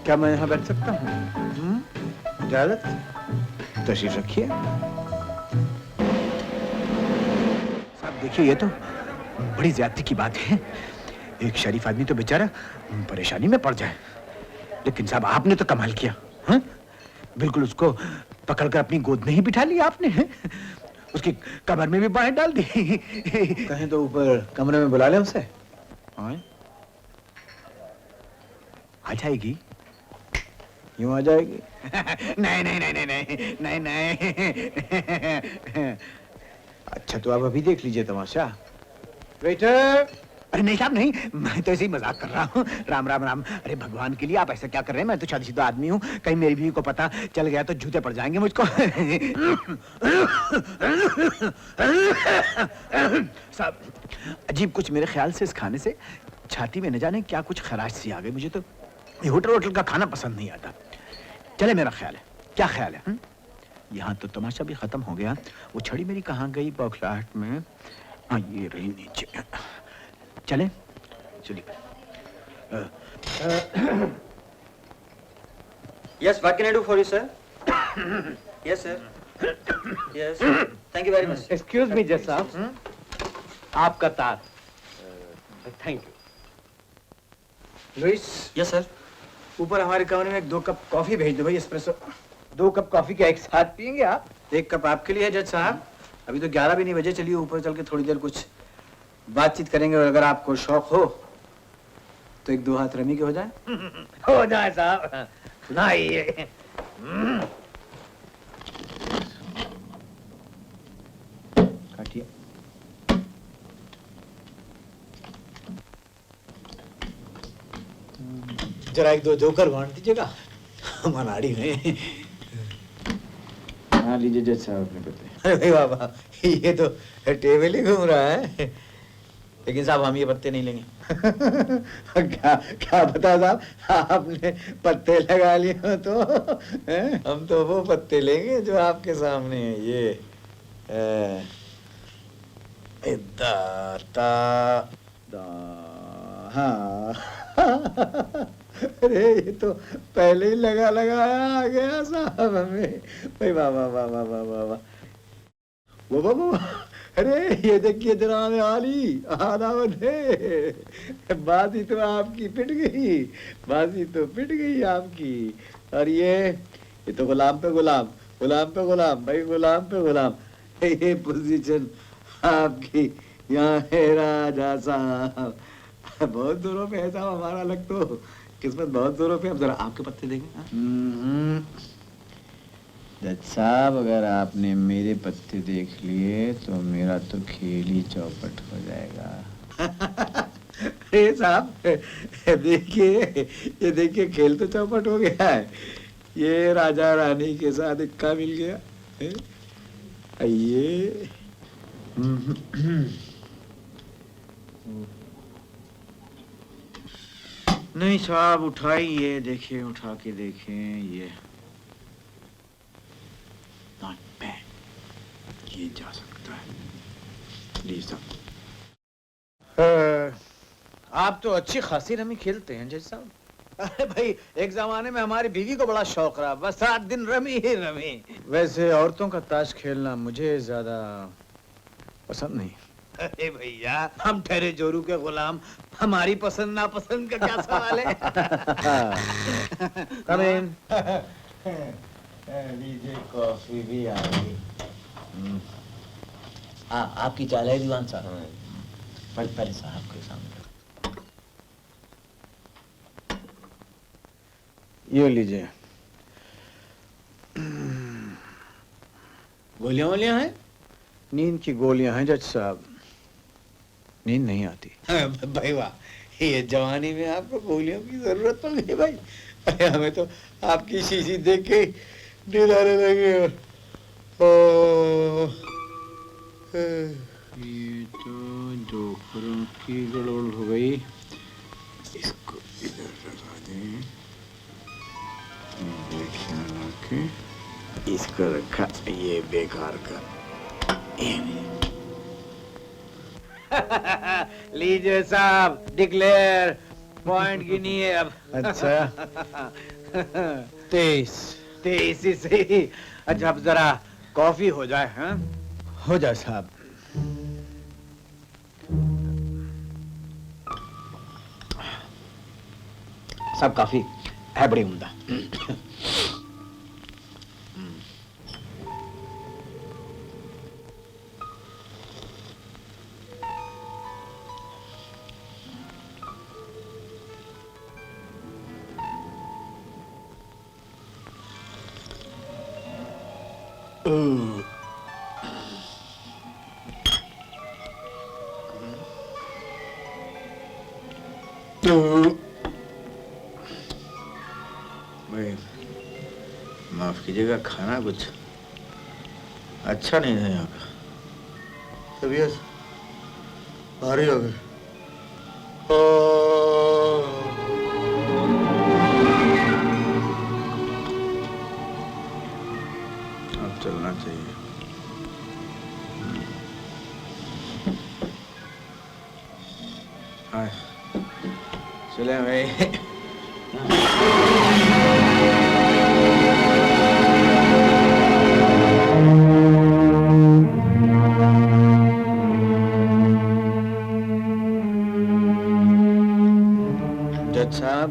क्या मैं यहाँ बैठ सकता हूँ? इजाजत? तशरीफ रखिए। साहब देखिए, ये तो बड़ी ज्यादती की बात है। एक शरीफ आदमी तो बेचारा परेशानी में पड़ जाए, लेकिन साहब आपने तो कमाल किया। हाँ? बिल्कुल उसको पकड़कर अपनी गोद में ही बिठा लिया आपने। है? उसकी कमर में भी बाहें डाल दी। कहें तो ऊपर कमरे में बुला लें उसे। आ जाएगी? यूं आ जाएगी? नहीं नहीं नहीं नहीं नहीं नहीं नहीं। अच्छा तो आप अभी देख लीजिए तमाशा। वेटर! अरे नहीं साहब नहीं, मैं तो ऐसे ही मजाक कर रहा हूँ। राम राम राम। अरे भगवान के लिए आप ऐसा क्या कर रहे हैं? मैं तो शादीशुदा आदमी हूँ, कहीं मेरी बीवी को पता चल गया तो जूते पड़ जाएंगे मुझको। साहब अजीब कुछ मेरे ख्याल से इस खाने से छाती में न जाने क्या कुछ खराश सी आ गई। मुझे तो ये होटल का खाना पसंद नहीं आता। चले मेरा ख्याल है। क्या ख्याल है? यहाँ तो तमाशा भी खत्म हो गया। वो छड़ी मेरी कहाँ गई बौखलाहट में? हाँ ये रही नीचे। चले चलिए। Yes, what can I do for you, sir? Yes, sir. Yes. Thank you very much. Excuse me, जज साहब। आपका तार। Thank you. Louis. Yes, sir. ऊपर हमारे कमरे में 2 कप कॉफी भेज दो भाई, एस्प्रेसो। 2 कप कॉफी क्या एक साथ पियेंगे आप? 1 कप आपके लिए है जज साहब। अभी तो 11 भी नहीं बजे। चलिए ऊपर चल के थोड़ी देर कुछ बातचीत करेंगे, और अगर आपको शौक हो तो 1-2 हाथ रमी के हो जाए। हो जाए साहब। सुनाइए। काटिए। जरा 1-2 जोकर बांट दीजिएगा मनाड़ी में। हाँ लीजिए जज साहब अपने पत्ते। अरे भाई बाबा, ये तो टेबल ही घूम रहा है। लेकिन साहब हम ये पत्ते नहीं लेंगे। क्या क्या बताओ साहब, आपने पत्ते लगा लिए हो तो हम तो वो पत्ते लेंगे जो आपके सामने है। ये दाता हाँ। अरे ये तो पहले ही लगाया आ गया साहब हमें। भाई वाह वाह वाह वाह वाह वाह वाह। वो बाबा, अरे ये देखिए जनाब आली आदावत है। बाजी तो आपकी पिट गई, बाजी तो पिट गई आपकी। और ये तो गुलाम पे गुलाम, गुलाम पे गुलाम, भाई गुलाम पे गुलाम। ये पोजीशन आपकी यहाँ है राजा साहब। बहुत दूरों पे है साहब हमारा लग तो, किस्मत बहुत दूरों पे। अब जरा आपके पत्ते देंगे। जज साहब अगर आपने मेरे पत्ते देख लिए तो मेरा तो खेल ही चौपट हो जाएगा। अरे साहब देखिए, ये देखिए खेल तो चौपट हो गया है। ये राजा रानी के साथ इक्का मिल गया। आइए। नहीं साहब उठाइए, देखिए उठा के देखें। ये ये जा सकता है। प्लीज साहब। आप तो अच्छी खासी रमी खेलते हैं जज साहब। अरे भाई एक जमाने में हमारी बीवी को बड़ा शौक रहा, बस रात दिन रमी ही रमी। वैसे औरतों का ताश खेलना मुझे ज्यादा पसंद नहीं। अरे भैया हम ठहरे जोरू के गुलाम, हमारी पसंद नापसंद का क्या सवाल है। कम इन। लीजिए कॉफी भी आ गई। आपकी चाय है दीवान साहब। पहले साहब के सामने ये लीजिए। गोलियां वोलियां हैं? नींद की गोलियां हैं जज साहब, नींद नहीं आती। भाई वाह, ये जवानी में आपको गोलियों की जरूरत तो नहीं भाई। अरे हमें तो आपकी शीशी देख के नींद आने लगे। ये तो जोखरों की गड़बड़ हो गई। इसको इधर लगा दें। के इसको रखा, ये बेकार का। लीजिए साहब, डिक्लेयर पॉइंट गिनिए अब। अच्छा 23। 23 ही सही। अच्छा अब जरा कॉफी हो जाए। हाँ हो जाए साहब। सब काफी है, बड़ी उम्दा। भाई माफ कीजिएगा, खाना कुछ अच्छा नहीं है यहाँ का। तबीयत भारी हो गई। अब चलना चाहिए। हाँ चले भाई। जज साहब,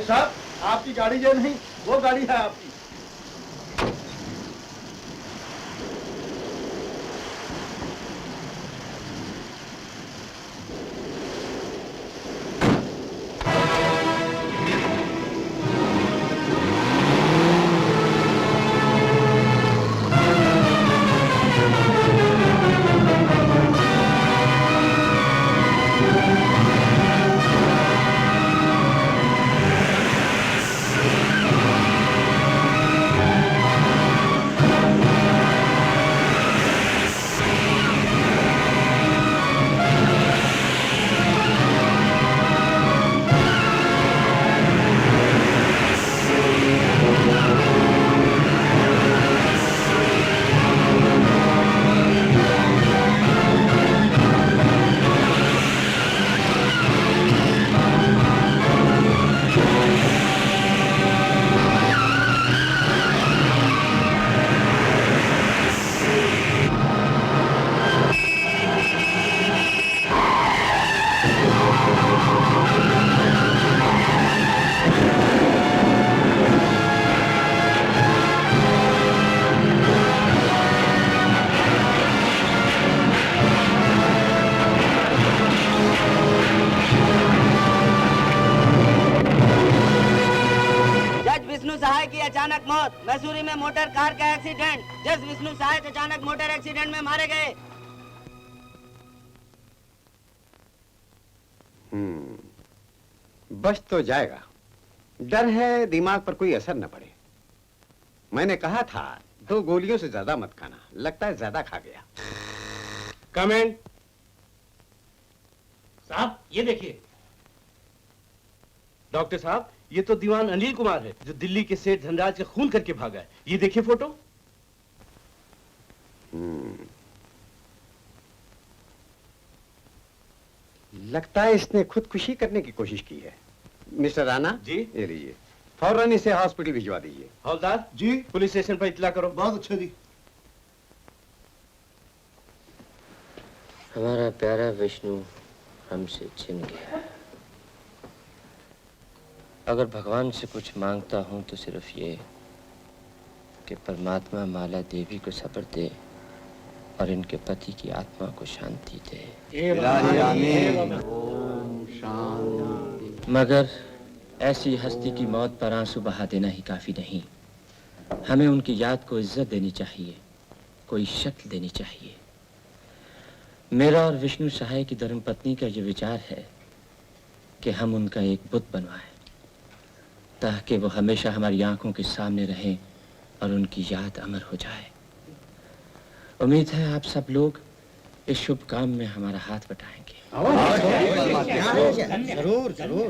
साहब आपकी गाड़ी जो नहीं, वो गाड़ी है आपकी। विष्णु सहाय की अचानक मौत। मैसूरी में मोटर कार का एक्सीडेंट। जज विष्णु सहाय अचानक मोटर एक्सीडेंट में मारे गए। बच तो जाएगा, डर है दिमाग पर कोई असर न पड़े। मैंने कहा था 2 गोलियों से ज्यादा मत खाना, लगता है ज्यादा खा गया। कमेंट। साहब ये देखिए। डॉक्टर साहब, ये तो दीवान अनिल कुमार है जो दिल्ली के सेठ धनराज का खून करके भागा है। ये देखिए फोटो। लगता है इसने खुदकुशी करने की कोशिश की है। मिस्टर राणा जी। ये लीजिए, फौरन इसे हॉस्पिटल भिजवा दीजिए। हवलदार जी। पुलिस स्टेशन पर इतला करो। बहुत अच्छा जी। हमारा प्यारा विष्णु हमसे छिन गया। अगर भगवान से कुछ मांगता हूं तो सिर्फ ये कि परमात्मा माला देवी को सब्र दे और इनके पति की आत्मा को शांति दे। मगर ऐसी हस्ती की मौत पर आंसू बहा देना ही काफी नहीं। हमें उनकी याद को इज्जत देनी चाहिए, कोई शक्ल देनी चाहिए। मेरा और विष्णु सहाय की धर्मपत्नी का ये विचार है कि हम उनका एक बुत बनवाएं ताकि वो हमेशा हमारी आंखों के सामने रहें और उनकी याद अमर हो जाए। उम्मीद है आप सब लोग इस शुभ काम में हमारा हाथ बटाएंगे। जरूर जरूर।